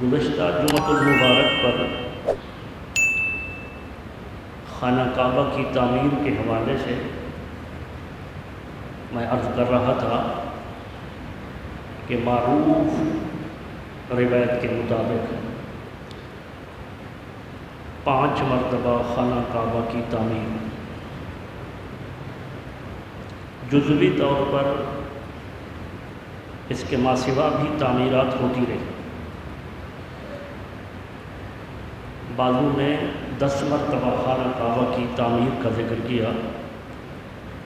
گزشتہ جمعۃ المبارک پر خانہ کعبہ کی تعمیر کے حوالے سے میں عرض کر رہا تھا کہ معروف روایت کے مطابق 5 مرتبہ خانہ کعبہ کی تعمیر جزوی طور پر اس کے ماسوا بھی تعمیرات ہوتی رہی۔ بعضوں نے 10 مرتبہ خانہ کعبہ کی تعمیر کا ذکر کیا،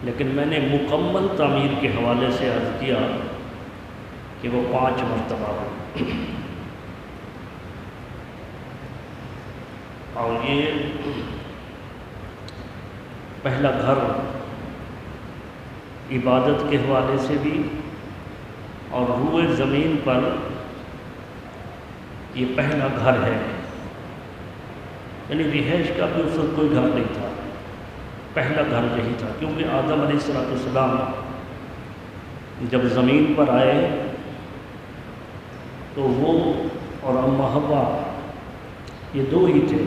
لیکن میں نے مکمل تعمیر کے حوالے سے عرض کیا کہ وہ 5 مرتبہ ہے۔ اور یہ پہلا گھر عبادت کے حوالے سے بھی اور روئے زمین پر یہ پہلا گھر ہے، یعنی رہائش کا بھی اس وقت کوئی گھر نہیں تھا، پہلا گھر یہی تھا، کیونکہ آدم علیہ السلام جب زمین پر آئے تو وہ اور اماں حوا یہ 2 ہی تھے،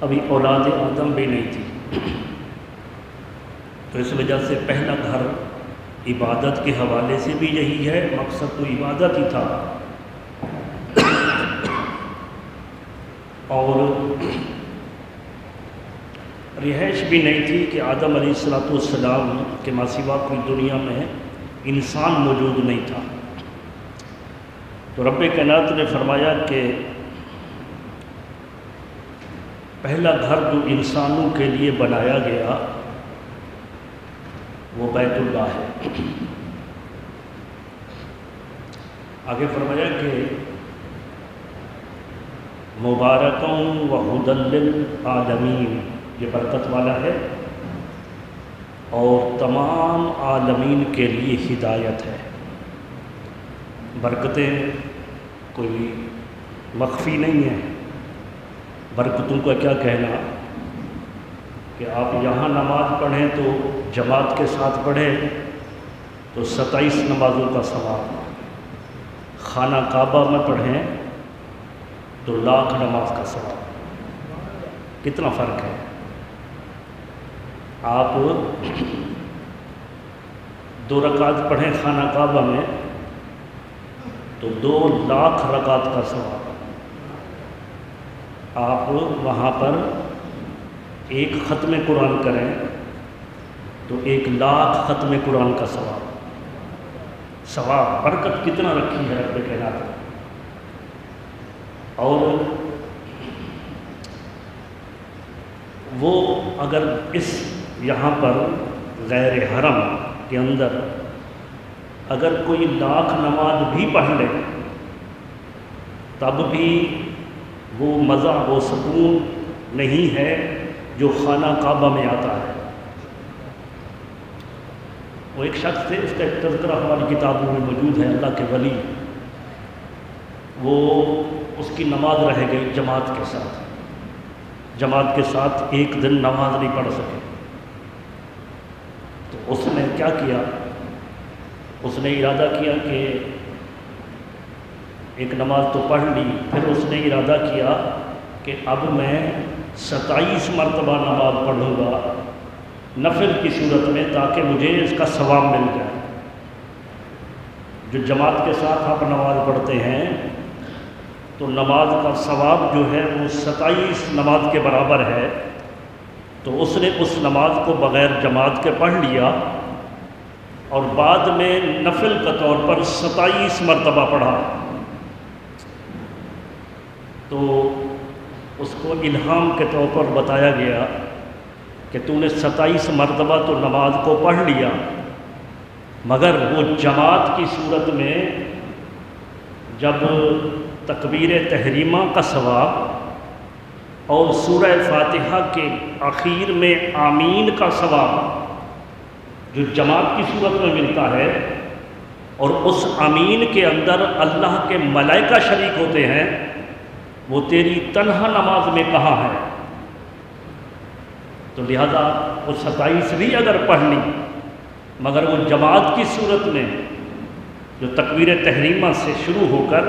ابھی اولاد آدم بھی نہیں تھی، تو اس وجہ سے پہلا گھر عبادت کے حوالے سے بھی یہی ہے، مقصد تو عبادت ہی تھا، اور رہائش بھی نہیں تھی کہ آدم علیہ السلام کے ماسوا کوئی دنیا میں انسان موجود نہیں تھا۔ تو رب کائنات نے فرمایا کہ پہلا گھر جو انسانوں کے لیے بنایا گیا وہ بیت اللہ ہے۔ آگے فرمایا کہ مبارکوں و ھدی للعالمین، یہ برکت والا ہے اور تمام عالمین کے لیے ہدایت ہے۔ برکتیں کوئی مخفی نہیں ہیں، برکتوں کا کیا کہنا کہ آپ یہاں نماز پڑھیں تو جماعت کے ساتھ پڑھیں تو 27 نمازوں کا ثواب، خانہ کعبہ میں پڑھیں تو 1,00,000 نماز کا ثواب، کتنا فرق ہے۔ آپ 2 رکعت پڑھیں خانہ کعبہ میں تو 2,00,000 رکعت کا ثواب، آپ وہاں پر 1 ختم قرآن کریں تو 1,00,000 ختم قرآن کا ثواب، برکت کتنا رکھی ہے رب کائنات نے۔ اور وہ اگر اس یہاں پر غیر حرم کے اندر اگر کوئی 1,00,000 نماز بھی پڑھ لے تب بھی وہ مزہ وہ سکون نہیں ہے جو خانہ کعبہ میں آتا ہے۔ وہ ایک شخص تھے، اس کا ایک تذکرہ ہماری کتابوں میں موجود ہے، اللہ کے ولی، وہ اس کی نماز رہ گئی جماعت کے ساتھ 1 دن نماز نہیں پڑھ سکے، تو اس نے کیا کیا، اس نے ارادہ کیا کہ ایک نماز تو پڑھ لی، پھر اس نے ارادہ کیا کہ اب میں 27 مرتبہ نماز پڑھوں گا نفل کی صورت میں، تاکہ مجھے اس کا ثواب مل جائے۔ جو جماعت کے ساتھ آپ نماز پڑھتے ہیں تو نماز کا ثواب جو ہے وہ 27 نماز کے برابر ہے، تو اس نے اس نماز کو بغیر جماعت کے پڑھ لیا اور بعد میں نفل کے طور پر 27 مرتبہ پڑھا، تو اس کو الہام کے طور پر بتایا گیا کہ تو نے 27 مرتبہ تو نماز کو پڑھ لیا، مگر وہ جماعت کی صورت میں جب تکبیر تحریمہ کا ثواب اور سورہ فاتحہ کے آخر میں آمین کا ثواب جو جماعت کی صورت میں ملتا ہے، اور اس آمین کے اندر اللہ کے ملائکہ شریک ہوتے ہیں، وہ تیری تنہا نماز میں کہاں ہے؟ تو لہذا وہ 27 بھی اگر پڑھ لی، مگر وہ جماعت کی صورت میں جو تکبیر تحریمہ سے شروع ہو کر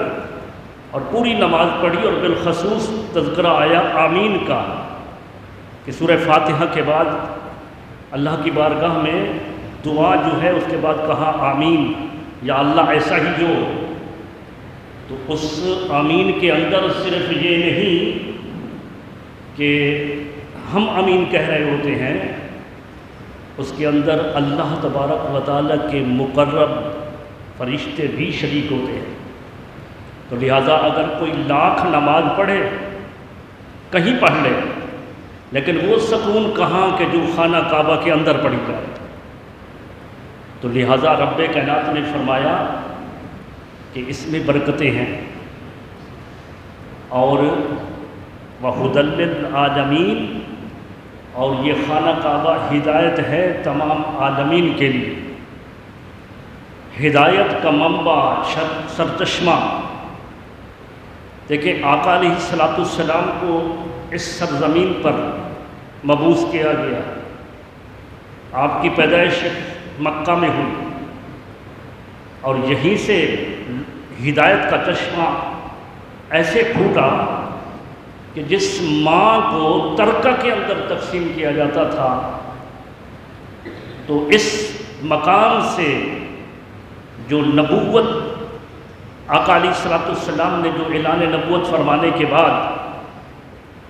اور پوری نماز پڑھی، اور بالخصوص تذکرہ آیا آمین کا، کہ سورہ فاتحہ کے بعد اللہ کی بارگاہ میں دعا جو ہے اس کے بعد کہا آمین، یا اللہ ایسا ہی جو۔ تو اس آمین کے اندر صرف یہ نہیں کہ ہم آمین کہہ رہے ہوتے ہیں، اس کے اندر اللہ تبارک و تعالیٰ کے مقرب فرشتے بھی شریک ہوتے ہیں۔ تو لہٰذا اگر کوئی لاکھ نماز پڑھے، کہیں پڑھ لے، لیکن وہ سکون کہاں کہ جو خانہ کعبہ کے اندر پڑھی جائے۔ تو لہٰذا رب کائنات نے فرمایا کہ اس میں برکتیں ہیں، اور وَهُدًى لِّلْعَالَمِينَ، اور یہ خانہ کعبہ ہدایت ہے تمام عالمین کے لیے، ہدایت کا منبع، سرچشمہ۔ دیکھیں آقا علیہ السلام کو اس سرزمین پر مبعوث کیا گیا، آپ کی پیدائش مکہ میں ہوئی، اور یہیں سے ہدایت کا چشمہ ایسے پھوٹا کہ جس ماں کو ترکہ کے اندر تقسیم کیا جاتا تھا، تو اس مقام سے جو نبوت آقا علیہ السلام نے جو اعلان نبوت فرمانے کے بعد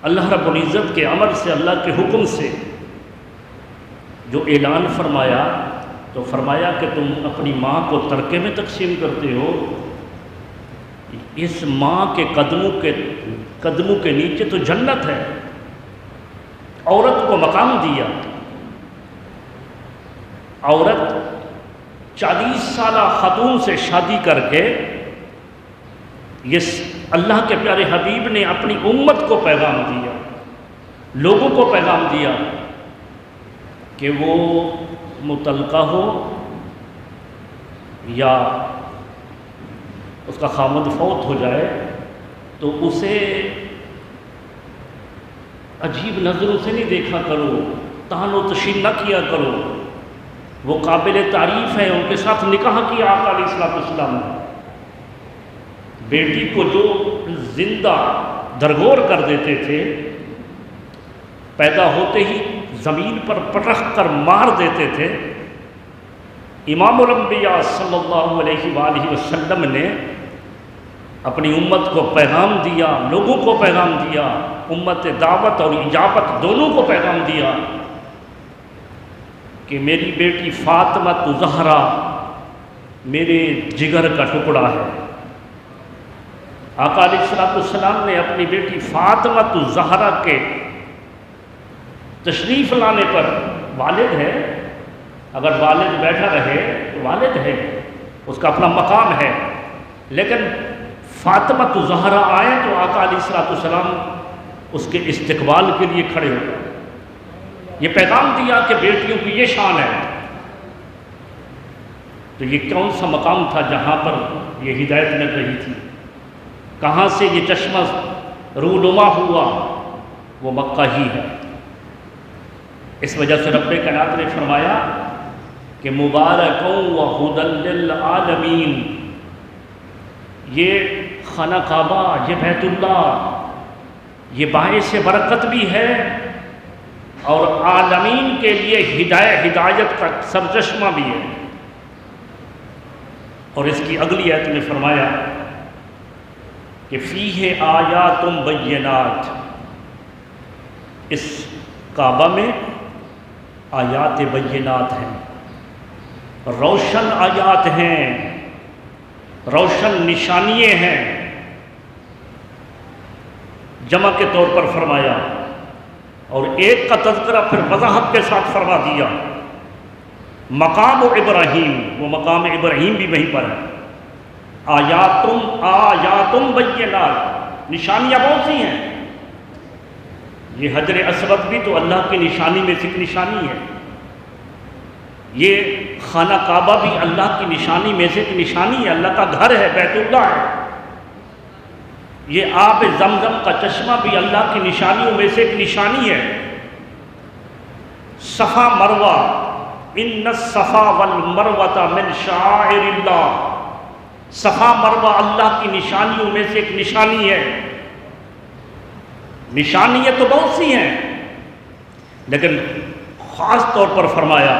اللہ رب العزت کے امر سے، اللہ کے حکم سے جو اعلان فرمایا، تو فرمایا کہ تم اپنی ماں کو ترکے میں تقسیم کرتے ہو، اس ماں کے قدموں کے نیچے تو جنت ہے۔ عورت کو مقام دیا، عورت 40 سالہ خاتون سے شادی کر کے، یہ اللہ کے پیارے حبیب نے اپنی امت کو پیغام دیا، لوگوں کو پیغام دیا کہ وہ مطلقہ ہو یا اس کا خامد فوت ہو جائے، تو اسے عجیب نظروں سے نہیں دیکھا کرو، طعن و تشنیع نہ کیا کرو، وہ قابل تعریف ہے۔ ان کے ساتھ نکاح کیا آقا علیہ السلام نے، بیٹی کو جو زندہ درگور کر دیتے تھے، پیدا ہوتے ہی زمین پر پٹخ کر مار دیتے تھے، امام الانبیاء صلی اللہ علیہ وآلہ وسلم نے اپنی امت کو پیغام دیا، لوگوں کو پیغام دیا، امت دعوت اور اجابت دونوں کو پیغام دیا کہ میری بیٹی فاطمہ زہرا میرے جگر کا ٹکڑا ہے۔ آقا علیہ السلام نے اپنی بیٹی فاطمہ زہرا کے تشریف لانے پر، والد ہے، اگر والد بیٹھا رہے تو والد ہے، اس کا اپنا مقام ہے، لیکن فاطمہ زہرا آئے تو آقا علیہ السلام اس کے استقبال کے لیے کھڑے ہو گئے۔ یہ پیغام دیا کہ بیٹیوں کی یہ شان ہے۔ تو یہ کون سا مقام تھا جہاں پر یہ ہدایت مل رہی تھی؟ کہاں سے یہ چشمہ رونما ہوا؟ وہ مکہ ہی ہے۔ اس وجہ سے رب کائنات نے فرمایا کہ مبارکوں وہدی للعالمین، یہ خانہ کعبہ، یہ بیت اللہ، یہ باعث برکت بھی ہے اور عالمین کے لیے ہدایت کا سرچشمہ بھی ہے۔ اور اس کی اگلی آیت میں فرمایا کہ فیہ آیات بینات، اس کعبہ میں آیات بینات ہیں، روشن آیات ہیں، روشن نشانیے ہیں۔ جمع کے طور پر فرمایا، اور ایک کا تذکرہ پھر وضاحت کے ساتھ فرما دیا، مقام ابراہیم، وہ مقام ابراہیم بھی وہیں پر ہے۔ آیاتم بینات، نشانیاں بہت سی ہیں۔ یہ حجر اسود بھی تو اللہ کی نشانی میں سے ایک نشانی ہے، یہ خانہ کعبہ بھی اللہ کی نشانی میں سے ایک نشانی ہے، اللہ کا گھر ہے، بیت اللہ ہے۔ یہ آب زمزم کا چشمہ بھی اللہ کی نشانیوں میں سے ایک نشانی ہے۔ صفا مروہ، ان الصفا والمروۃ من شعائر اللہ، صفا مروہ اللہ کی نشانیوں میں سے ایک نشانی ہے. نشانیاں تو بہت سی ہیں، لیکن خاص طور پر فرمایا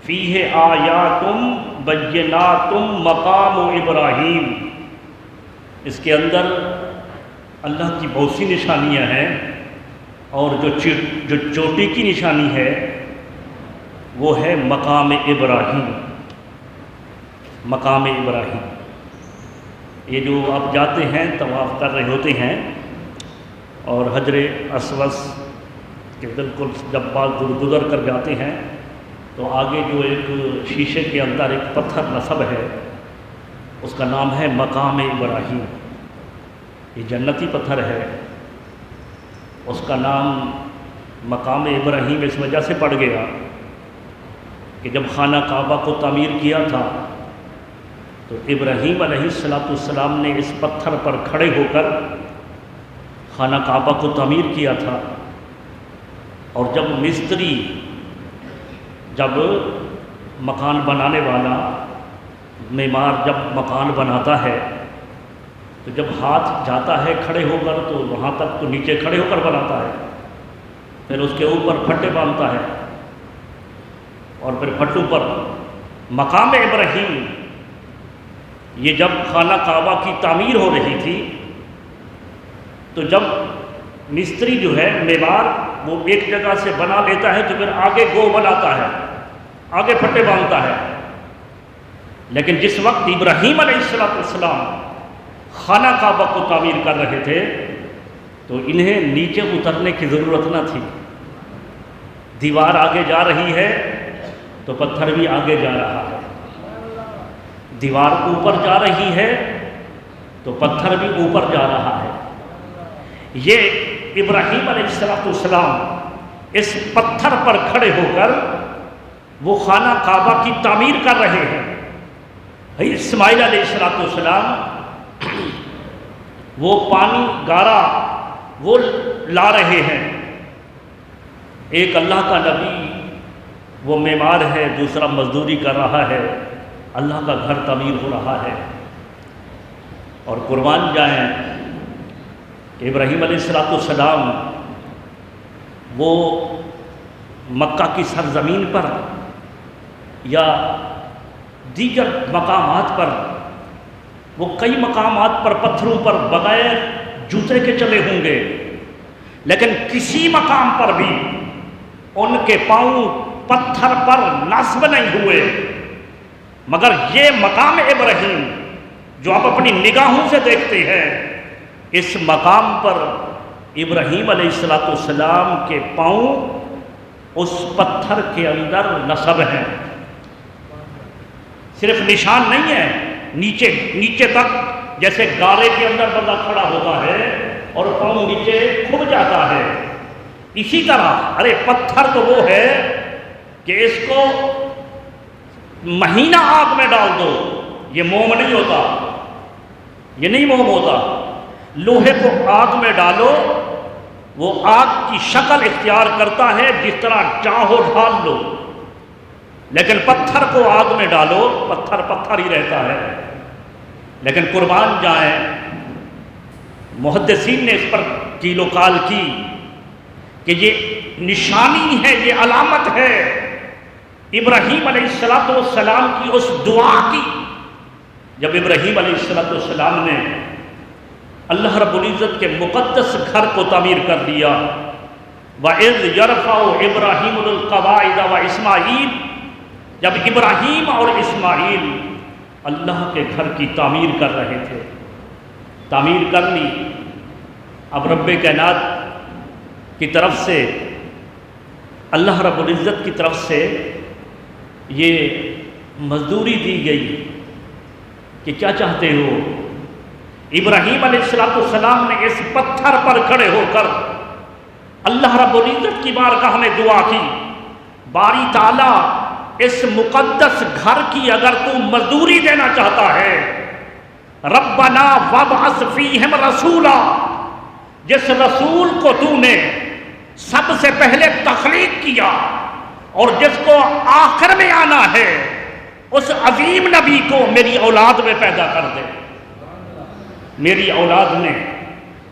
فیہ آیاتم بیناتم مقام ابراہیم. اس کے اندر اللہ کی بہت سی نشانیاں ہیں، اور جو چوٹی کی نشانی ہے وہ ہے مقام ابراہیم. مقام ابراہیم یہ جو آپ جاتے ہیں طواف کر رہے ہوتے ہیں اور حجر اسود کے بالکل جب بعض گزر کر جاتے ہیں تو آگے جو ایک شیشے کے اندر ایک پتھر نصب ہے، اس کا نام ہے مقام ابراہیم. یہ جنتی پتھر ہے، اس کا نام مقام ابراہیم اس وجہ سے پڑ گیا کہ جب خانہ کعبہ کو تعمیر کیا تھا تو ابراہیم علیہ السلام نے اس پتھر پر کھڑے ہو کر خانہ کعبہ کو تعمیر کیا تھا. اور جب مستری، جب مکان بنانے والا معمار جب مکان بناتا ہے تو جب ہاتھ جاتا ہے کھڑے ہو کر تو وہاں تک تو نیچے کھڑے ہو کر بناتا ہے، پھر اس کے اوپر پھٹے باندھتا ہے اور پھر پھٹوں پر مقام ابراہیم. یہ جب خانہ کعبہ کی تعمیر ہو رہی تھی تو جب مستری جو ہے معمار وہ ایک جگہ سے بنا لیتا ہے تو پھر آگے گو بناتا ہے، آگے پھٹے باندھتا ہے. لیکن جس وقت ابراہیم علیہ السلام خانہ کعبہ کو تعمیر کر رہے تھے تو انہیں نیچے اترنے کی ضرورت نہ تھی. دیوار آگے جا رہی ہے تو پتھر بھی آگے جا رہا ہے، دیوار اوپر جا رہی ہے تو پتھر بھی اوپر جا رہا ہے. یہ ابراہیم علیہ السلام اس پتھر پر کھڑے ہو کر وہ خانہ کعبہ کی تعمیر کر رہے ہیں. اسماعیل علیہ السلام وہ پانی گارا وہ لا رہے ہیں. ایک اللہ کا نبی وہ معمار ہے، دوسرا مزدوری کر رہا ہے، اللہ کا گھر تعمیر ہو رہا ہے. اور قربان جائیں کہ ابراہیم علیہ السلام وہ مکہ کی سرزمین پر یا دیگر مقامات پر، وہ کئی مقامات پر پتھروں پر بغیر جوتے کے چلے ہوں گے، لیکن کسی مقام پر بھی ان کے پاؤں پتھر پر نصب نہیں ہوئے. مگر یہ مقام ابراہیم جو آپ اپنی نگاہوں سے دیکھتے ہیں، اس مقام پر ابراہیم علیہ السلام کے پاؤں اس پتھر کے اندر نصب ہیں. صرف نشان نہیں ہے، نیچے تک جیسے گارے کے اندر بندہ کھڑا ہوتا ہے اور پاؤں نیچے کھب جاتا ہے، اسی طرح ارے پتھر تو وہ ہے کہ اس کو مہینہ آگ میں ڈال دو، یہ موم نہیں ہوتا، یہ نہیں موم ہوتا. لوہے کو آگ میں ڈالو، وہ آگ کی شکل اختیار کرتا ہے، جس طرح چاہو ڈال لو. لیکن پتھر کو آگ میں ڈالو، پتھر پتھر ہی رہتا ہے. لیکن قربان جائیں محدثین نے اس پر کیل و کال کی کہ یہ نشانی ہے، یہ علامت ہے ابراہیم علیہ السلام کی اس دعا کی. جب ابراہیم علیہ السلام نے اللہ رب العزت کے مقدس گھر کو تعمیر کر لیا، وَإِذْ يَرْفَعُ إِبْرَاهِيمُ الْقَوَاعِدَ وَإِسْمَاعِيلُ، جب ابراہیم اور اسماعیل اللہ کے گھر کی تعمیر کر رہے تھے، تعمیر کر لی. اب رب کائنات کی طرف سے، اللہ رب العزت کی طرف سے یہ مزدوری دی گئی کہ کیا چاہتے ہو. ابراہیم علیہ السلام نے اس پتھر پر کھڑے ہو کر اللہ رب العزت کی بارگاہ میں دعا کی، باری تعالیٰ اس مقدس گھر کی اگر تو مزدوری دینا چاہتا ہے، ربنا وابعث فیہم رسولا، جس رسول کو تو نے سب سے پہلے تخلیق کیا اور جس کو آخر میں آنا ہے، اس عظیم نبی کو میری اولاد میں پیدا کر دے، میری اولاد میں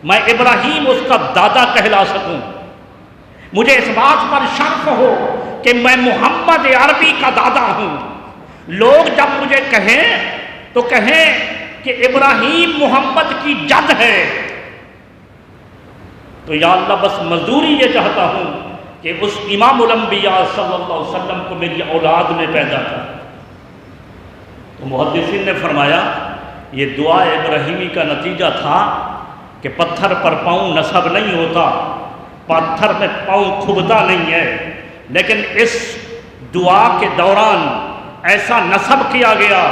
ابراہیم اس کا دادا کہلا سکوں، مجھے اس بات پر شرف ہو کہ میں محمد عربی کا دادا ہوں۔ لوگ جب مجھے کہیں تو کہیں کہ ابراہیم محمد کی جد ہے، تو یا اللہ بس مزدوری یہ چاہتا ہوں کہ اس امام الانبیاء صلی اللہ علیہ وسلم کو میری اولاد میں پیدا کر۔ تو محدثین نے فرمایا یہ دعا ابراہیمی کا نتیجہ تھا کہ پتھر پر پاؤں نصب نہیں ہوتا، پتھر میں پاؤں کھبتا نہیں ہے، لیکن اس دعا کے دوران ایسا نصب کیا گیا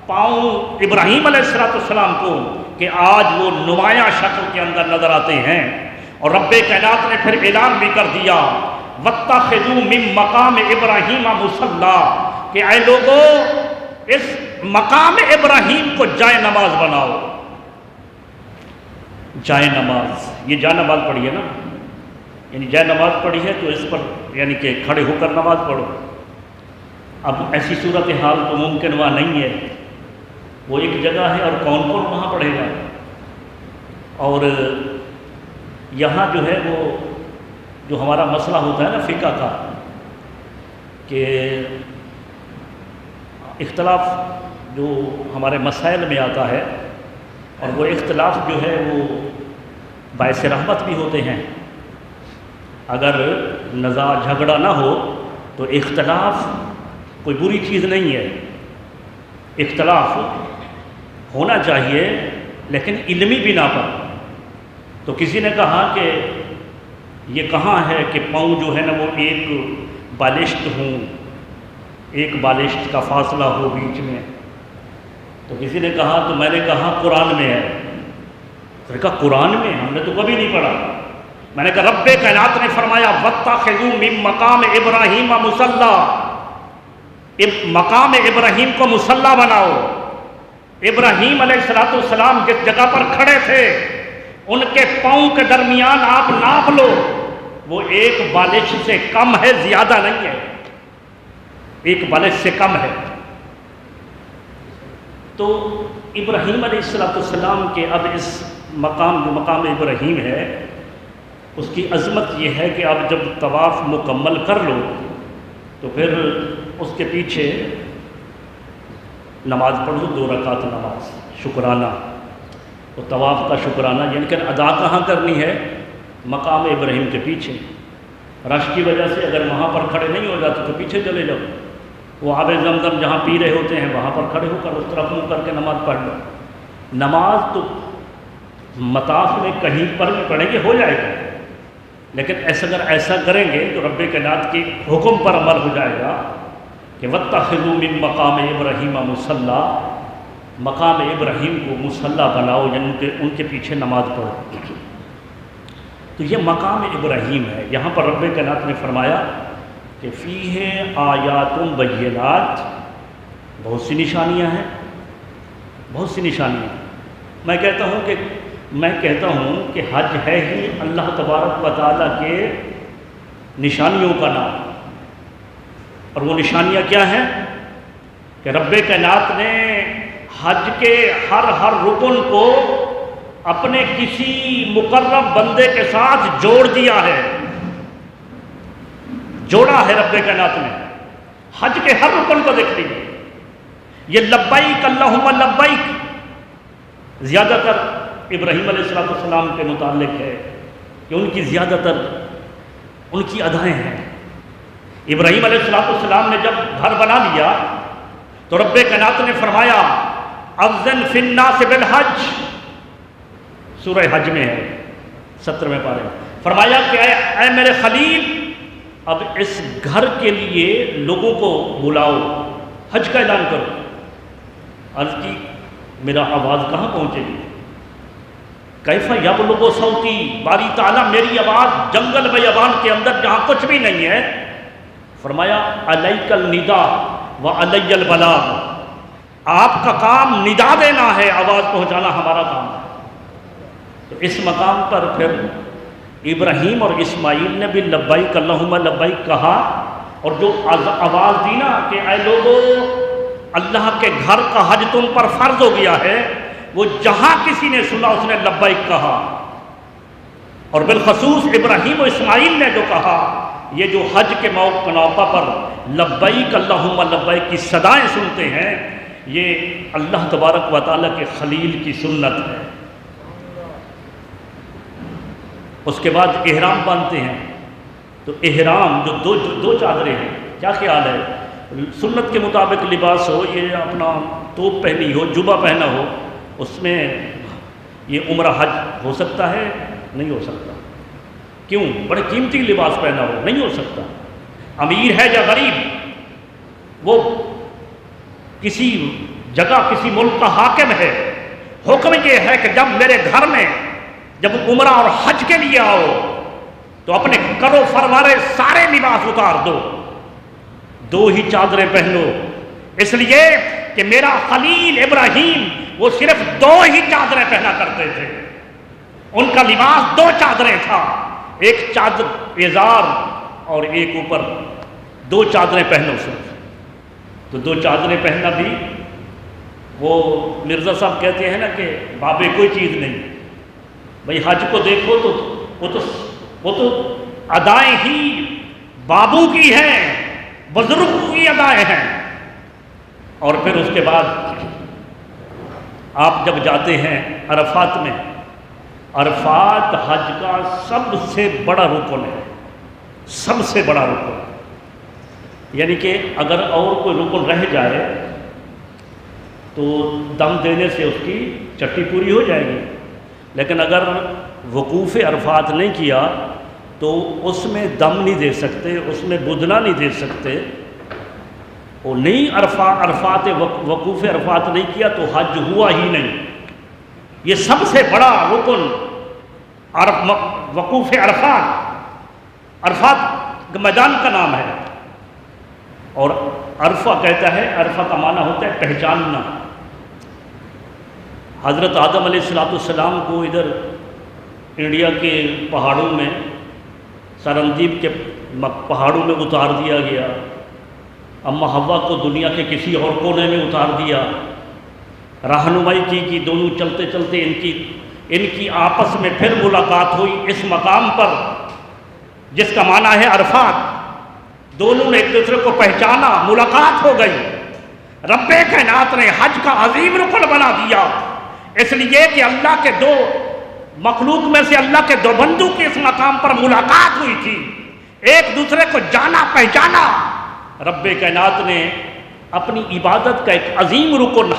پاؤں ابراہیم علیہ السلام کو کہ آج وہ نمایاں شکل کے اندر نظر آتے ہیں۔ اور رب کائنات نے پھر اعلان بھی کر دیا وَاتَّخِذُوا مِن مَقَامِ إِبْرَاهِيمَ مُصَلًّى کہ اے لوگو اس مقام ابراہیم کو جائے نماز بناؤ۔ جائے نماز، یہ جائے نماز پڑھی ہے نا، یعنی جائے نماز پڑھی ہے تو اس پر یعنی کہ کھڑے ہو کر نماز پڑھو۔ اب ایسی صورتحال تو ممکن وہاں نہیں ہے، وہ ایک جگہ ہے اور کون کون وہاں پڑھے گا۔ اور یہاں جو ہے وہ جو ہمارا مسئلہ ہوتا ہے نا فقہ کا کہ اختلاف جو ہمارے مسائل میں آتا ہے، اور وہ اختلاف جو ہے وہ باعث رحمت بھی ہوتے ہیں۔ اگر نزاع جھگڑا نہ ہو تو اختلاف کوئی بری چیز نہیں ہے، اختلاف ہونا چاہیے لیکن علمی بنا پر۔ تو کسی نے کہا کہ یہ کہاں ہے کہ پاؤں جو ہے نا وہ ایک بالشت ہوں، ایک بالشت کا فاصلہ ہو بیچ میں، تو کسی نے کہا، تو میں نے کہا قرآن میں ہے۔ تو نے کہا قرآن میں؟ ہم نے تو کبھی نہیں پڑھا۔ میں نے کہا رب کائنات نے فرمایا وَاتَّخِذُوا مِن مَقَامِ إِبْرَاهِيمَ مُصَلًّى، مقام ابراہیم کو مصلی بناؤ۔ ابراہیم علیہ السلام جس جگہ پر کھڑے تھے ان کے پاؤں کے درمیان آپ ناپ لو، وہ ایک بالش سے کم ہے، زیادہ نہیں ہے، ایک بالش سے کم ہے۔ تو ابراہیم علیہ السلام کے اب اس مقام جو مقام ابراہیم ہے اس کی عظمت یہ ہے کہ اب جب طواف مکمل کر لو تو پھر اس کے پیچھے نماز پڑھو، 2 رکعت نماز شکرانہ۔ تو طواف کا شکرانہ یعنی کہ ادا کہاں کرنی ہے؟ مقام ابراہیم کے پیچھے۔ رش کی وجہ سے اگر وہاں پر کھڑے نہیں ہو جاتے تو پیچھے چلے جاؤ، وہ آب زمزم جہاں پی رہے ہوتے ہیں وہاں پر کھڑے ہو کر اس طرف منہ کر کے نماز پڑھ لو۔ نماز تو مطاف میں کہیں پر بھی پڑھیں گے ہو جائے گا، لیکن اگر ایسا کریں گے تو رب کائنات کے حکم پر عمل ہو جائے گا کہ وَاتَّخِذُوا مِن مَقَامِ إِبْرَاهِيمَ مُصَلًّى، مقام ابراہیم کو مصلی بناؤ، یعنی ان کے پیچھے نماز پڑھو۔ تو یہ مقام ابراہیم ہے۔ یہاں پر رب کائنات نے فرمایا کہ فیہ آیات بینات، بہت سی نشانیاں ہیں، بہت سی نشانیاں۔ میں کہتا ہوں کہ حج ہے ہی اللہ تبارک و تعالیٰ کے نشانیوں کا نام، اور وہ نشانیاں کیا ہیں کہ رب کائنات نے حج کے ہر رکن کو اپنے کسی مقرب بندے کے ساتھ جوڑ دیا ہے، جوڑا ہے رب کائنات نے۔ حج کے ہر رکن کو دیکھ لیجیے، یہ لبیک اللہم لبیک زیادہ تر ابراہیم علیہ السلام کے متعلق ہے کہ ان کی زیادہ تر ان کی ادائیں ہیں۔ ابراہیم علیہ السلام نے جب گھر بنا لیا تو رب کائنات نے فرمایا اذن فی الناس بالحج، سورہ حج میں ہے 17ویں پارے میں، فرمایا کہ اے میرے خلیل اب اس گھر کے لیے لوگوں کو بلاؤ، حج کا اعلان کرو۔ عرض کی میرا آواز کہاں پہنچے گی؟ کیف یبلغ صوتی، باری تعالیٰ میری آواز جنگل بیابان کے اندر جہاں کچھ بھی نہیں ہے، فرمایا علیک النداء وعلی البلاغ، آپ کا کام ندا دینا ہے، آواز پہنچانا ہمارا کام ہے۔ تو اس مقام پر پھر ابراہیم اور اسماعیل نے بھی لبیک اللہم لبیک کہا، اور جو آواز دی نا کہ اے لوگو اللہ کے گھر کا حج تم پر فرض ہو گیا ہے، وہ جہاں کسی نے سنا اس نے لبیک کہا، اور بالخصوص ابراہیم و اسماعیل نے جو کہا، یہ جو حج کے موقع پر لبیک اللہم لبیک کی صدائیں سنتے ہیں، یہ اللہ تبارک و تعالیٰ کے خلیل کی سنت ہے۔ اس کے بعد احرام باندھتے ہیں، تو احرام جو دو چادریں ہیں، کیا خیال ہے؟ سنت کے مطابق لباس ہو، یہ اپنا توپ پہنی ہو، جبہ پہنا ہو، اس میں یہ عمرہ حج ہو سکتا ہے؟ نہیں ہو سکتا۔ کیوں؟ بڑے قیمتی لباس پہنا ہو، نہیں ہو سکتا۔ امیر ہے یا غریب، وہ کسی جگہ کسی ملک کا حاکم ہے، حکم یہ ہے کہ جب میرے گھر میں جب عمرہ اور حج کے لیے آؤ تو اپنے کرو فرمارے سارے لباس اتار دو، دو ہی چادریں پہنو، اس لیے کہ میرا خلیل ابراہیم وہ صرف دو ہی چادریں پہنا کرتے تھے، ان کا لباس دو چادریں تھا، ایک چادر ازار اور ایک اوپر، دو چادریں پہنو صرف۔ تو دو چادریں پہننا بھی، وہ مرزا صاحب کہتے ہیں نا کہ بابے کوئی چیز نہیں، بھئی حج کو دیکھو تو وہ تو ادائیں ہی بابوں کی ہیں، بزرگوں کی ادائیں ہیں۔ اور پھر اس کے بعد آپ جب جاتے ہیں عرفات میں، عرفات حج کا سب سے بڑا رکن ہے، سب سے بڑا رکن، یعنی کہ اگر اور کوئی رکن رہ جائے تو دم دینے سے اس کی چٹی پوری ہو جائے گی، لیکن اگر وقوف عرفات نہیں کیا تو اس میں دم نہیں دے سکتے، اس میں بدنہ نہیں دے سکتے، وہ نہیں عرفات وقوف عرفات نہیں کیا تو حج ہوا ہی نہیں۔ یہ سب سے بڑا رکن وقوف عرفات، عرفات میدان کا نام ہے، اور عرفہ کہتا ہے، عرفہ کا معنی ہوتا ہے پہچاننا۔ حضرت آدم علیہ السلام کو ادھر انڈیا کے پہاڑوں میں، سرندیپ کے پہاڑوں میں اتار دیا گیا، اما حوا کو دنیا کے کسی اور کونے میں اتار دیا، رہنمائی کی دونوں چلتے چلتے ان کی آپس میں پھر ملاقات ہوئی اس مقام پر جس کا معنی ہے عرفات، دونوں نے ایک دوسرے کو پہچانا، ملاقات ہو گئی۔ رب کائنات نے حج کا عظیم رکن بنا دیا، اس لیے کہ اللہ کے دو مخلوق میں سے اللہ کے دو بندوں کی اس مقام پر ملاقات ہوئی تھی، ایک دوسرے کو جانا پہچانا۔ رب کائنات نے اپنی عبادت کا ایک عظیم رکن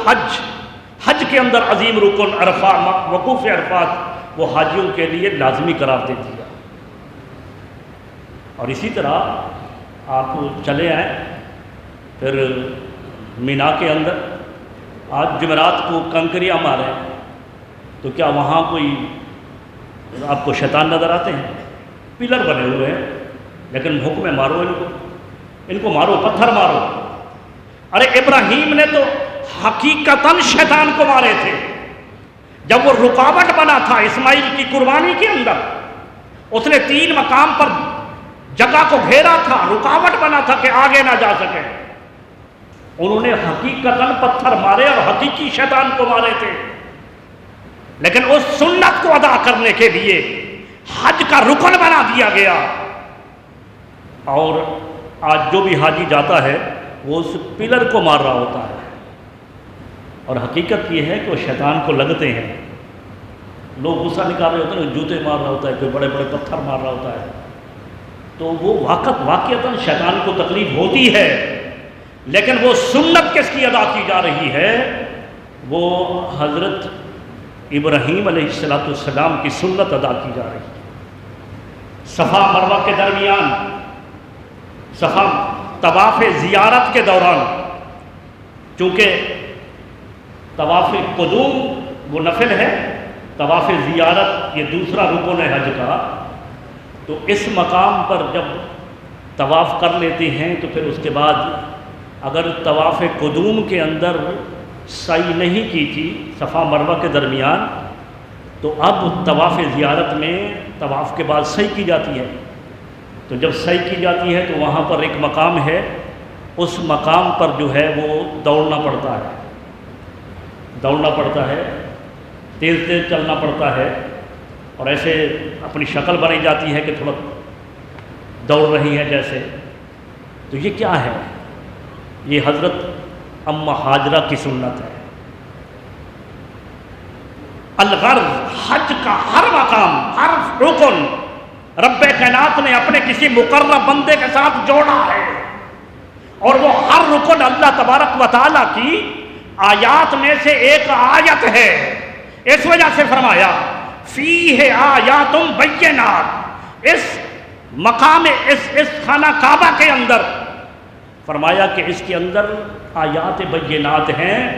حج کے اندر عظیم رکن عرفات، وقوف عرفات، وہ حاجیوں کے لیے لازمی قرار دے دیا۔ اور اسی طرح آپ چلے آئیں پھر مینا کے اندر، آج جمعرات کو کنکریاں ماریں تو کیا وہاں کوئی آپ کو شیطان نظر آتے ہیں؟ پلر بنے ہوئے ہیں، لیکن حکم ہے مارو ان کو مارو، پتھر مارو۔ ارے ابراہیم نے تو حقیقتاً شیطان کو مارے تھے، جب وہ رکاوٹ بنا تھا اسماعیل کی قربانی کے اندر، اس نے 3 مقام پر جگہ کو گھیرا تھا، رکاوٹ بنا تھا کہ آگے نہ جا سکے، انہوں نے حقیقتاً پتھر مارے اور حقیقی شیطان کو مارے تھے، لیکن اس سنت کو ادا کرنے کے لیے حج کا رکن بنا دیا گیا۔ اور آج جو بھی حاجی جاتا ہے وہ اس پلر کو مار رہا ہوتا ہے، اور حقیقت یہ ہے کہ وہ شیطان کو لگتے ہیں۔ لوگ غصہ نکال رہے ہوتے ہیں، جوتے مار رہا ہوتا ہے، کوئی بڑے بڑے پتھر مار رہا ہوتا ہے، تو وہ واقعتاً شیطان کو تکلیف ہوتی ہے، لیکن وہ سنت کس کی ادا کی جا رہی ہے؟ وہ حضرت ابراہیم علیہ السلام کی سنت ادا کی جا رہی ہے۔ صفا مروہ کے درمیان، صفا طواف زیارت کے دوران، چونکہ طواف قدوم وہ نفل ہے، طواف زیارت یہ دوسرا رکن ہے حج کا، تو اس مقام پر جب طواف کر لیتے ہیں تو پھر اس کے بعد اگر طواف قدوم کے اندر سعی نہیں کی تھی صفا مروہ کے درمیان، تو اب طواف زیارت میں طواف کے بعد سعی کی جاتی ہے، تو جب سعی کی جاتی ہے تو وہاں پر ایک مقام ہے اس مقام پر جو ہے وہ دوڑنا پڑتا ہے، تیز تیز چلنا پڑتا ہے، اور ایسے اپنی شکل بنائی جاتی ہے کہ تھوڑا دوڑ رہی ہے جیسے. تو یہ کیا ہے؟ یہ حضرت اماں ہاجرہ کی سنت ہے. الغرض، حج کا ہر مقام، ہر رکن رب کائنات نے اپنے کسی مقرب بندے کے ساتھ جوڑا ہے، اور وہ ہر رکن اللہ تبارک و تعالیٰ کی آیات میں سے ایک آیت ہے. اس وجہ سے فرمایا فیہ آیات بینات، اس مقام اس خانہ کعبہ کے اندر فرمایا کہ اس کے اندر آیات بینات ہیں.